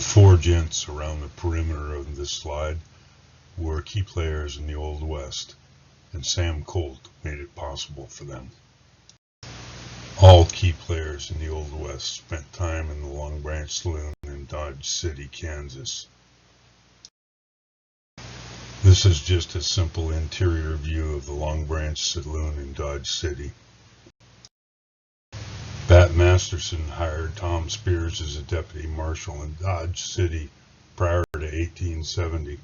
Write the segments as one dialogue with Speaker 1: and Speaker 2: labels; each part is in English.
Speaker 1: four gents around the perimeter of this slide were key players in the Old West, and Sam Colt made it possible for them. All key players in the Old West spent time in the Long Branch Saloon in Dodge City, Kansas. This is just a simple interior view of the Long Branch Saloon in Dodge City. Bat Masterson hired Tom Speers as a deputy marshal in Dodge City prior to 1870.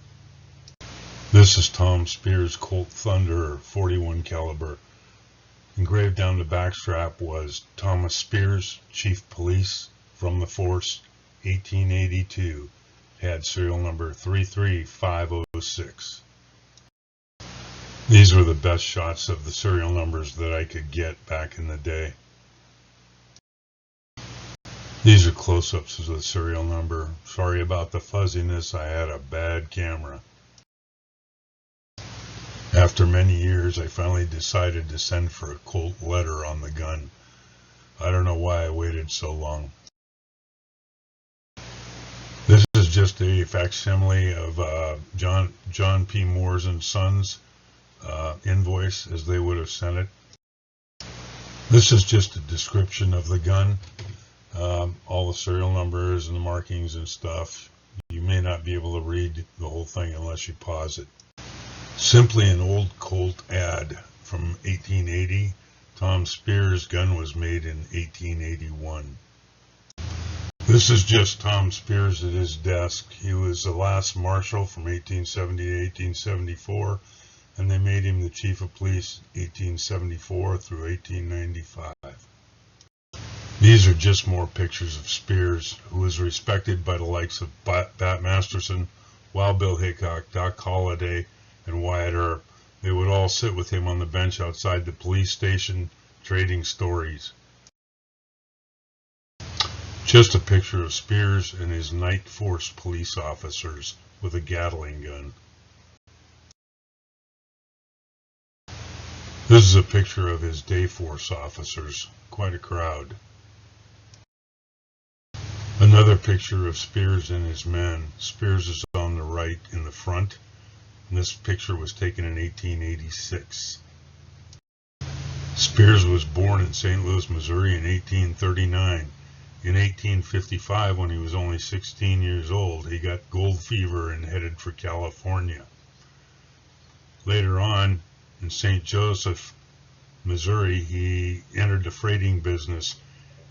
Speaker 1: This is Tom Speers' Colt Thunder 41 caliber. Engraved down the backstrap was Thomas Speers, Chief Police from the Force, 1882. Had serial number 33506. These were the best shots of the serial numbers that I could get back in the day. These are close-ups of the serial number. Sorry about the fuzziness, I had a bad camera. After many years, I finally decided to send for a Colt letter on the gun. I don't know why I waited so long. This is just a facsimile of John P. Moore's and Sons invoice as they would have sent it. This is just a description of the gun. All the serial numbers and the markings and stuff. You may not be able to read the whole thing unless you pause it. Simply an old Colt ad from 1880. Tom Speers' gun was made in 1881. This is just Tom Speers at his desk. He was the last marshal from 1870 to 1874, and they made him the chief of police 1874 through 1895. These are just more pictures of Speers, who was respected by the likes of Bat Masterson, Wild Bill Hickok, Doc Holliday, and Wyatt Earp. They would all sit with him on the bench outside the police station, trading stories. Just a picture of Speers and his night force police officers with a Gatling gun. This is a picture of his day force officers, quite a crowd. Another picture of Speers and his men. Speers is on the right in the front, and this picture was taken in 1886. Speers was born in St. Louis, Missouri in 1839. In 1855, when he was only 16 years old, he got gold fever and headed for California. Later on, in St. Joseph, Missouri, he entered the freighting business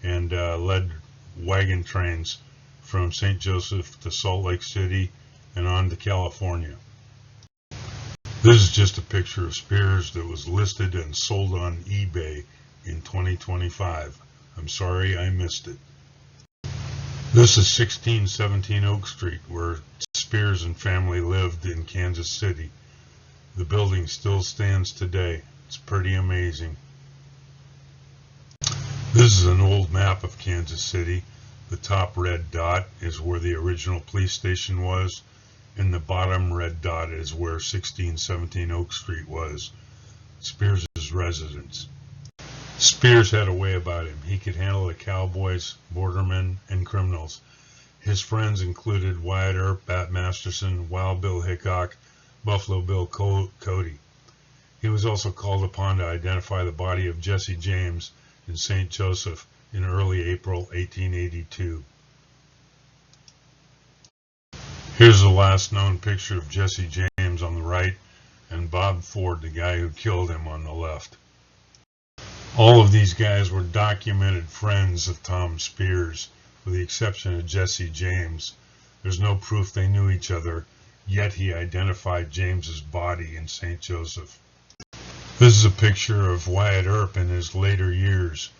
Speaker 1: and led wagon trains from St. Joseph to Salt Lake City and on to California. This is just a picture of Speers that was listed and sold on eBay in 2025. I'm sorry I missed it. This is 1617 Oak Street, where Speers and family lived in Kansas City. The building still stands today. It's pretty amazing. This is an old map of Kansas City. The top red dot is where the original police station was, and the bottom red dot is where 1617 Oak Street was, Speers' residence. Speers had a way about him. He could handle the cowboys, bordermen, and criminals. His friends included Wyatt Earp, Bat Masterson, Wild Bill Hickok, Buffalo Bill Cody. He was also called upon to identify the body of Jesse James in St. Joseph in early April 1882. Here's the last known picture of Jesse James on the right and Bob Ford, the guy who killed him, on the left. All of these guys were documented friends of Tom Speers, with the exception of Jesse James. There's no proof they knew each other, yet he identified James's body in St. Joseph. This is a picture of Wyatt Earp in his later years,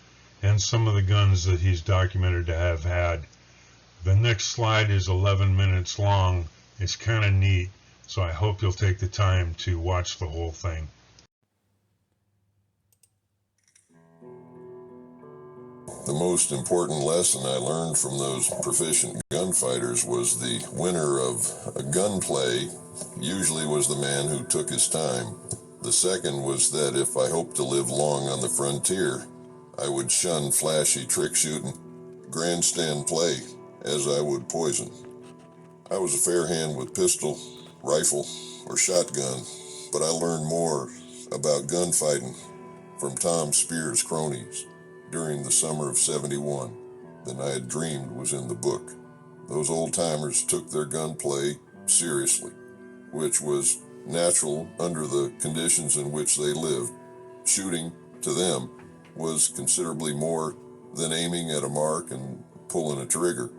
Speaker 1: and some of the guns that he's documented to have had. The next slide is 11 minutes long. It's kind of neat, so I hope you'll take the time to watch the whole thing.
Speaker 2: The most important lesson I learned from those proficient gunfighters was the winner of a gunplay usually was the man who took his time. The second was that if I hoped to live long on the frontier, I would shun flashy trick shooting, grandstand play, as I would poison. I was a fair hand with pistol, rifle, or shotgun, but I learned more about gunfighting from Tom Speer's cronies during the summer of '71 than I had dreamed was in the book. Those old-timers took their gunplay seriously, which was natural under the conditions in which they lived. Shooting, to them, was considerably more than aiming at a mark and pulling a trigger.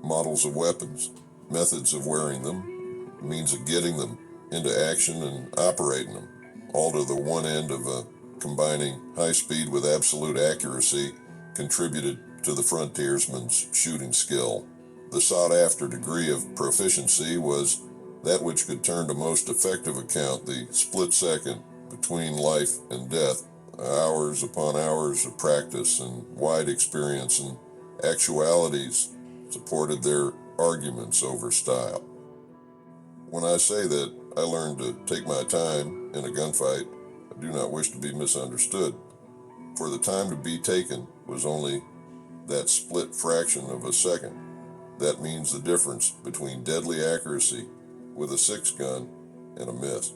Speaker 2: Models of weapons, methods of wearing them, means of getting them into action and operating them, all to the one end of combining high speed with absolute accuracy, contributed to the frontiersman's shooting skill. The sought-after degree of proficiency was that which could turn to most effective account the split second between life and death. Hours upon hours of practice and wide experience and actualities supported their arguments over style. When I say that I learned to take my time in a gunfight, I do not wish to be misunderstood, for the time to be taken was only that split fraction of a second. That means the difference between deadly accuracy with a six-gun and a miss.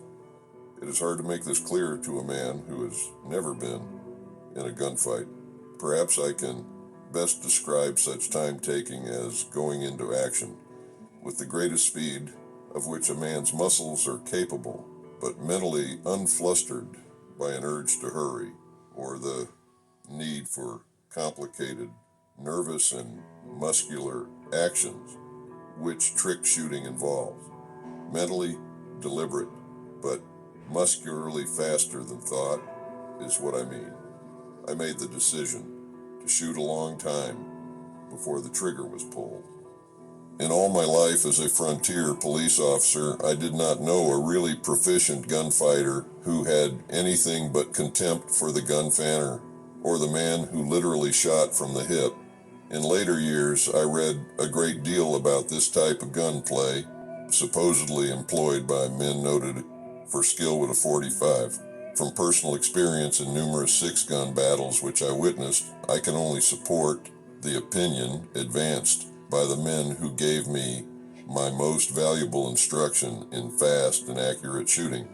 Speaker 2: It is hard to make this clear to a man who has never been in a gunfight. Perhaps I can best describe such time-taking as going into action with the greatest speed of which a man's muscles are capable, but mentally unflustered by an urge to hurry or the need for complicated nervous and muscular actions, which trick shooting involves. Mentally deliberate, but muscularly faster than thought is what I mean. I made the decision to shoot a long time before the trigger was pulled. In all my life as a frontier police officer, I did not know a really proficient gunfighter who had anything but contempt for the gun fanner or the man who literally shot from the hip. In later years, I read a great deal about this type of gunplay, supposedly employed by men noted for skill with a .45. From personal experience in numerous six-gun battles which I witnessed, I can only support the opinion advanced by the men who gave me my most valuable instruction in fast and accurate shooting,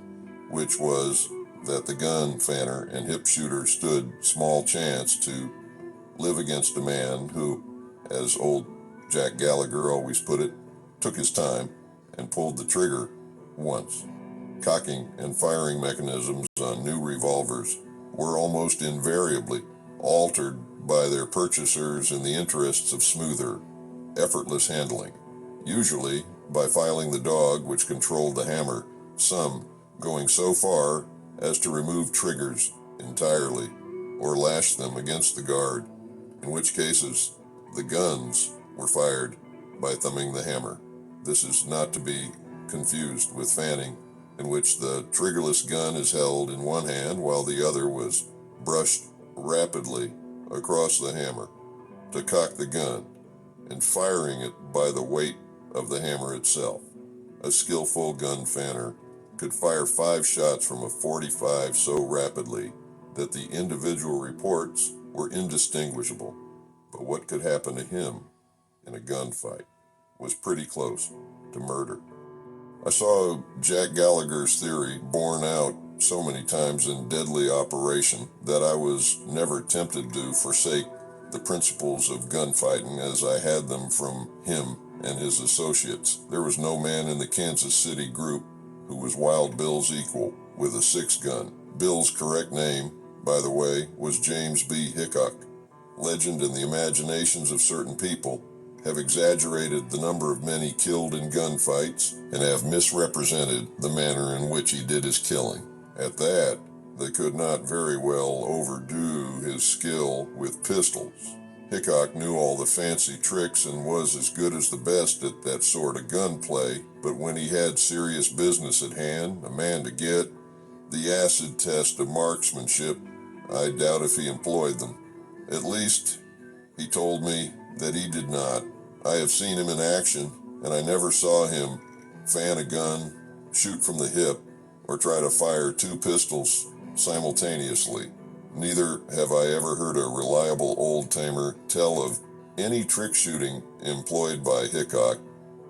Speaker 2: which was that the gun fanner and hip shooter stood small chance to live against a man who, as old Jack Gallagher always put it, took his time and pulled the trigger once. Cocking and firing mechanisms on new revolvers were almost invariably altered by their purchasers in the interests of smoother, effortless handling, usually by filing the dog which controlled the hammer, some going so far as to remove triggers entirely or lash them against the guard, in which cases the guns were fired by thumbing the hammer. This is not to be confused with fanning, in which the triggerless gun is held in one hand while the other was brushed rapidly across the hammer to cock the gun and firing it by the weight of the hammer itself. A skillful gun fanner could fire 5 shots from a .45 so rapidly that the individual reports were indistinguishable. But what could happen to him in a gunfight was pretty close to murder. I saw Jack Gallagher's theory borne out so many times in deadly operation that I was never tempted to forsake the principles of gunfighting as I had them from him and his associates. There was no man in the Kansas City group who was Wild Bill's equal with a 6-gun. Bill's correct name, by the way, was James B. Hickok. Legend and the imaginations of certain people have exaggerated the number of men he killed in gunfights and have misrepresented the manner in which he did his killing. At that, they could not very well overdo his skill with pistols. Hickok knew all the fancy tricks and was as good as the best at that sort of gunplay, but when he had serious business at hand, a man to get, the acid test of marksmanship, I doubt if he employed them. At least, he told me that he did not. I have seen him in action, and I never saw him fan a gun, shoot from the hip, or try to fire 2 pistols simultaneously. Neither have I ever heard a reliable old-timer tell of any trick shooting employed by Hickok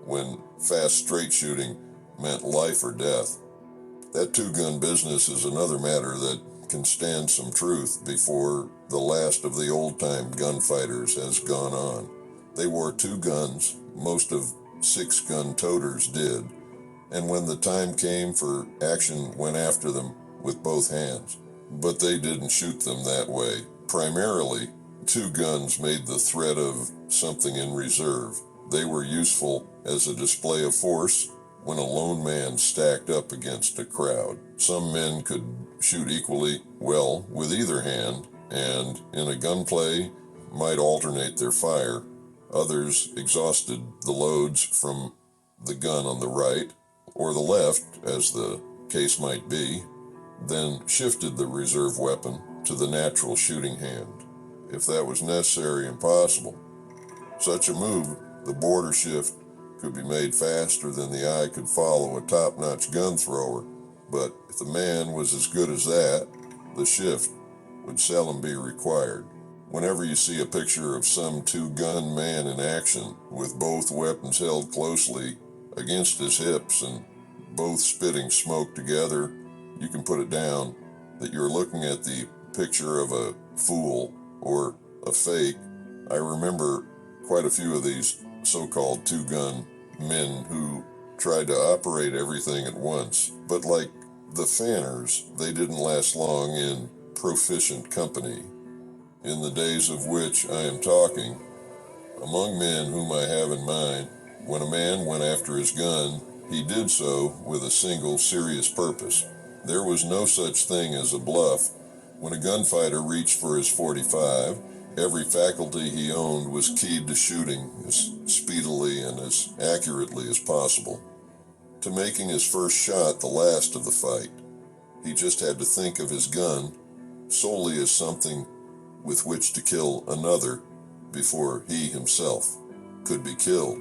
Speaker 2: when fast straight shooting meant life or death. That two-gun business is another matter that can stand some truth before the last of the old-time gunfighters has gone on. They wore two guns, most of six-gun toters did, and when the time came for action, went after them with both hands. But they didn't shoot them that way. Primarily, two guns made the threat of something in reserve. They were useful as a display of force when a lone man stacked up against a crowd. Some men could shoot equally well with either hand, and in a gunplay might alternate their fire. Others exhausted the loads from the gun on the right or the left, as the case might be, then shifted the reserve weapon to the natural shooting hand, if that was necessary and possible. Such a move, the border shift, could be made faster than the eye could follow a top-notch gun thrower, but if the man was as good as that, the shift would seldom be required. Whenever you see a picture of some two-gun man in action with both weapons held closely against his hips and both spitting smoke together, you can put it down that you're looking at the picture of a fool or a fake. I remember quite a few of these so-called two-gun men who tried to operate everything at once, but like the fanners, they didn't last long in proficient company. In the days of which I am talking, among men whom I have in mind, when a man went after his gun, he did so with a single serious purpose. There was no such thing as a bluff. When a gunfighter reached for his .45, every faculty he owned was keyed to shooting as speedily and as accurately as possible, to making his first shot the last of the fight. He just had to think of his gun solely as something with which to kill another before he himself could be killed.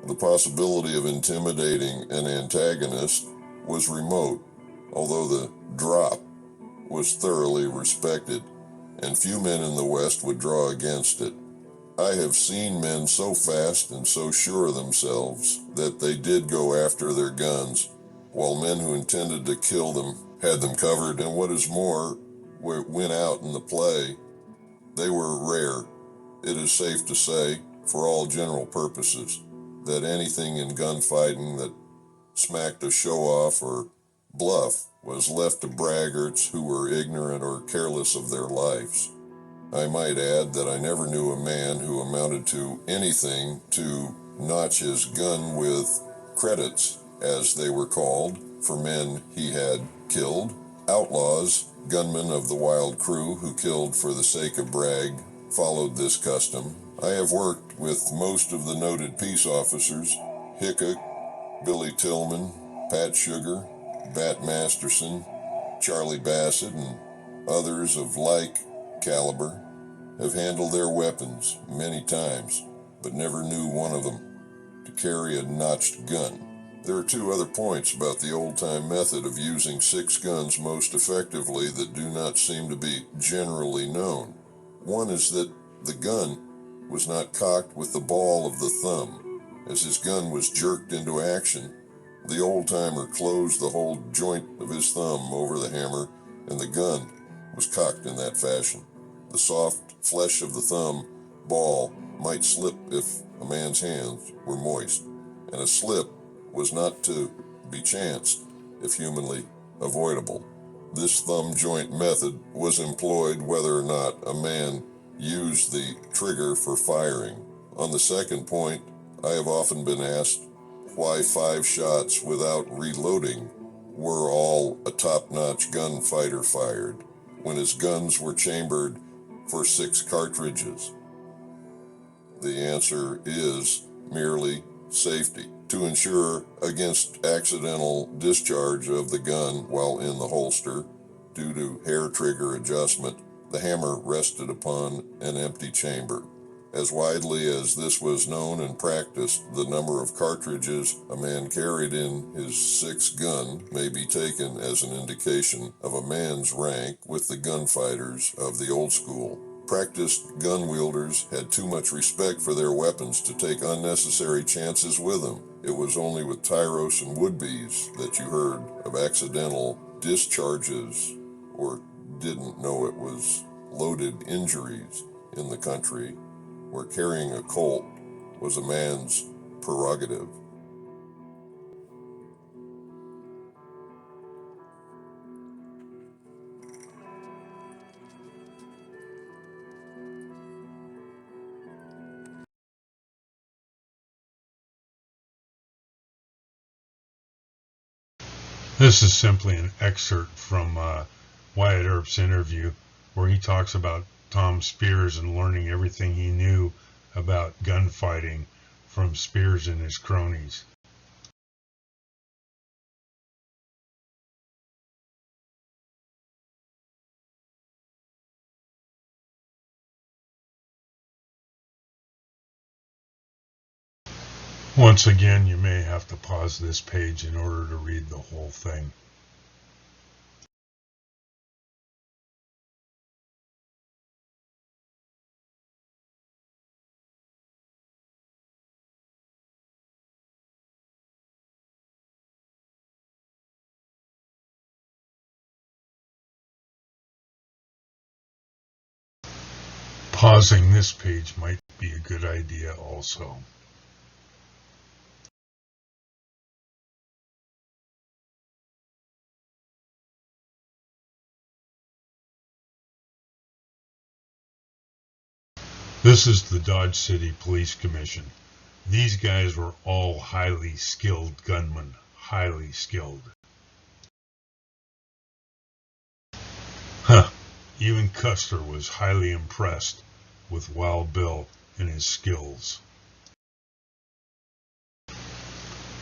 Speaker 2: The possibility of intimidating an antagonist was remote, although the drop was thoroughly respected, and few men in the West would draw against it. I have seen men so fast and so sure of themselves that they did go after their guns, while men who intended to kill them had them covered, and what is more, went out in the play. They were rare. It is safe to say, for all general purposes, that anything in gunfighting that smacked of show-off or bluff was left to braggarts who were ignorant or careless of their lives. I might add that I never knew a man who amounted to anything to notch his gun with credits, as they were called, for men he had killed. Outlaws, gunmen of the wild crew who killed for the sake of brag, followed this custom. I have worked with most of the noted peace officers, Hickok, Billy Tillman, Pat Sugar, Bat Masterson, Charlie Bassett, and others of like caliber, have handled their weapons many times, but never knew one of them to carry a notched gun. There are two other points about the old-time method of using six guns most effectively that do not seem to be generally known. One is that the gun was not cocked with the ball of the thumb. As his gun was jerked into action, the old-timer closed the whole joint of his thumb over the hammer, and the gun was cocked in that fashion. The soft flesh of the thumb ball might slip if a man's hands were moist, and a slip was not to be chanced if humanly avoidable. This thumb joint method was employed whether or not a man used the trigger for firing. On the second point, I have often been asked why 5 shots without reloading were all a top-notch gunfighter fired, when his guns were chambered for 6 cartridges. The answer is merely safety. To ensure against accidental discharge of the gun while in the holster, due to hair trigger adjustment, the hammer rested upon an empty chamber. As widely as this was known and practiced, the number of cartridges a man carried in his 6th gun may be taken as an indication of a man's rank with the gunfighters of the old school. Practiced gun wielders had too much respect for their weapons to take unnecessary chances with them. It was only with tyros and would-bes that you heard of accidental discharges or didn't know it was loaded injuries in the country where carrying a Colt was a man's prerogative.
Speaker 1: This is simply an excerpt from Wyatt Earp's interview where he talks about Tom Spears and learning everything he knew about gunfighting from Spears and his cronies. Once again, you may have to pause this page in order to read the whole thing. Pausing this page might be a good idea also. This is the Dodge City Police Commission. These guys were all highly skilled gunmen, highly skilled. Huh. Even Custer was highly impressed with Wild Bill and his skills.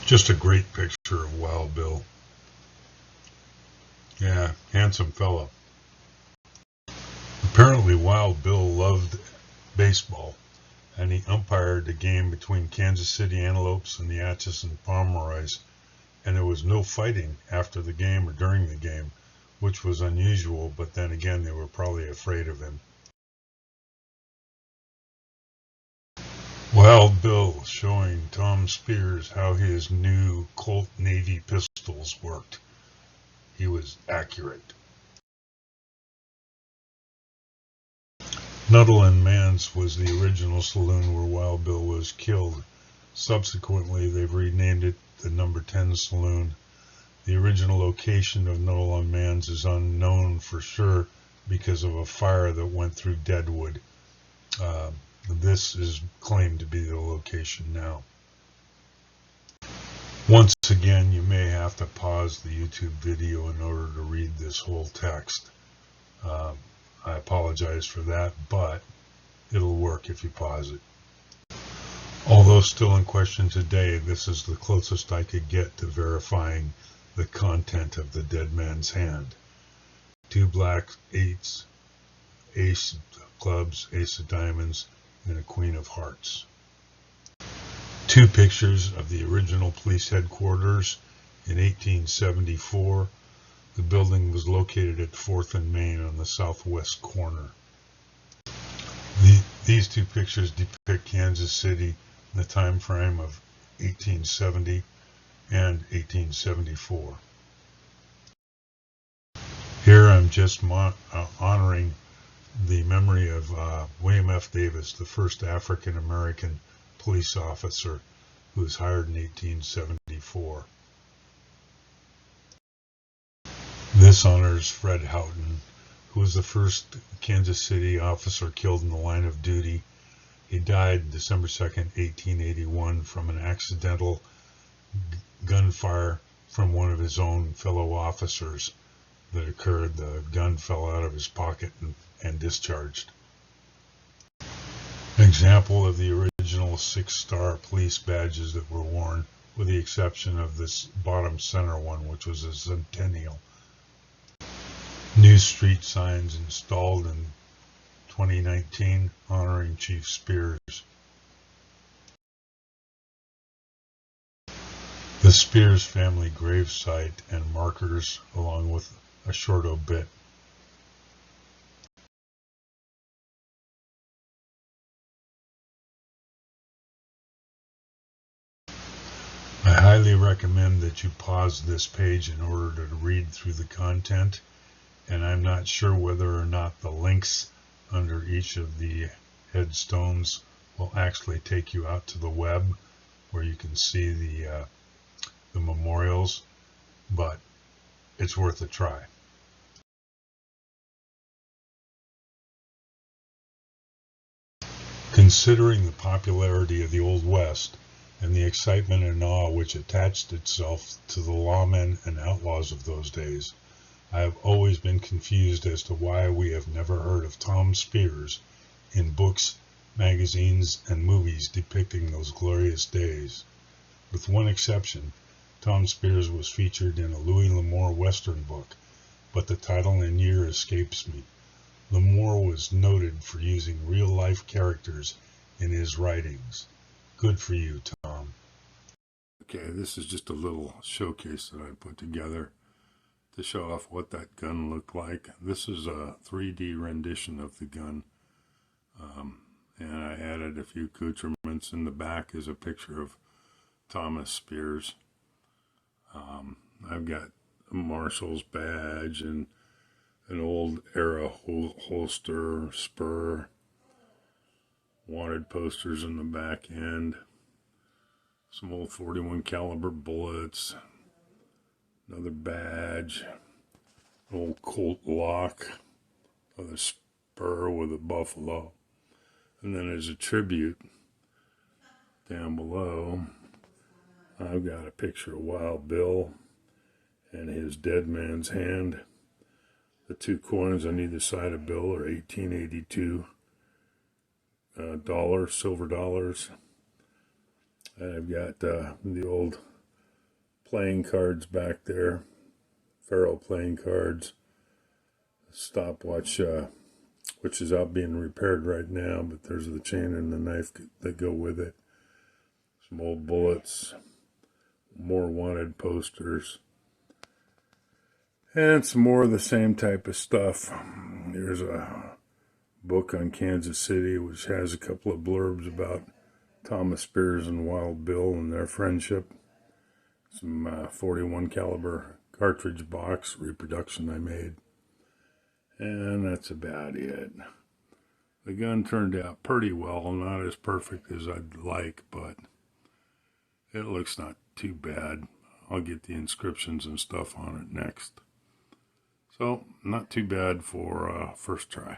Speaker 1: Just a great picture of Wild Bill. Yeah, handsome fellow. Apparently Wild Bill loved baseball, and he umpired the game between Kansas City Antelopes and the Atchison Pomeroys, and there was no fighting after the game or during the game, which was unusual, but then again they were probably afraid of him. Wild Bill showing Tom Spears how his new Colt Navy pistols worked. He was accurate. Nuttall and Mance was the original saloon where Wild Bill was killed. Subsequently, they've renamed it the Number 10 Saloon. The original location of Nuttall and Mance is unknown for sure because of a fire that went through Deadwood. This is claimed to be the location now. Once again, you may have to pause the YouTube video in order to read this whole text. I apologize for that, but it'll work if you pause it. Although still in question today, this is the closest I could get to verifying the content of the dead man's hand. 2 black 8s, ace of clubs, ace of diamonds, and a queen of hearts. 2 pictures of the original police headquarters in 1874. The building was located at 4th and Main on the southwest corner. These 2 pictures depict Kansas City in the time frame of 1870 and 1874. Here I'm just honoring the memory of William F. Davis, the first African-American police officer who was hired in 1874. This honors Fred Houghton, who was the first Kansas City officer killed in the line of duty. He died December 2nd, 1881 from an accidental gunfire from one of his own fellow officers that occurred. The gun fell out of his pocket and discharged. An example of the original 6-star police badges that were worn, with the exception of this bottom center one, which was a centennial. New street signs installed in 2019 honoring Chief Spears. The Spears family gravesite and markers along with a short obit. recommend that you pause this page in order to read through the content, and I'm not sure whether or not the links under each of the headstones will actually take you out to the web where you can see the memorials, but it's worth a try. Considering the popularity of the Old West and the excitement and awe which attached itself to the lawmen and outlaws of those days, I have always been confused as to why we have never heard of Tom Speers in books, magazines, and movies depicting those glorious days. With one exception, Tom Speers was featured in a Louis L'Amour Western book, but the title and year escapes me. L'Amour was noted for using real-life characters in his writings. Good for you, Tom. Okay, this is just a little showcase that I put together to show off what that gun looked like. This is a 3D rendition of the gun, and I added a few accoutrements. In the back is a picture of Thomas Speers. I've got a marshal's badge and an old era holster, spur, wanted posters in the back end, some old 41 caliber bullets, another badge, an old Colt lock, another spur with a buffalo, and then as a tribute down below, I've got a picture of Wild Bill and his dead man's hand. The two coins on either side of Bill are 1882 dollars, silver dollars. I've got the old playing cards back there, Faro playing cards, stopwatch, which is out being repaired right now, but there's the chain and the knife that go with it. Some old bullets, more wanted posters, and some more of the same type of stuff. There's a book on Kansas City which has a couple of blurbs about Thomas Speers and Wild Bill and their friendship. Some 41 caliber cartridge box reproduction I made, and that's about it. The gun turned out pretty well, not as perfect as I'd like, but it looks not too bad. I'll get the inscriptions and stuff on it next. So, not too bad for first try.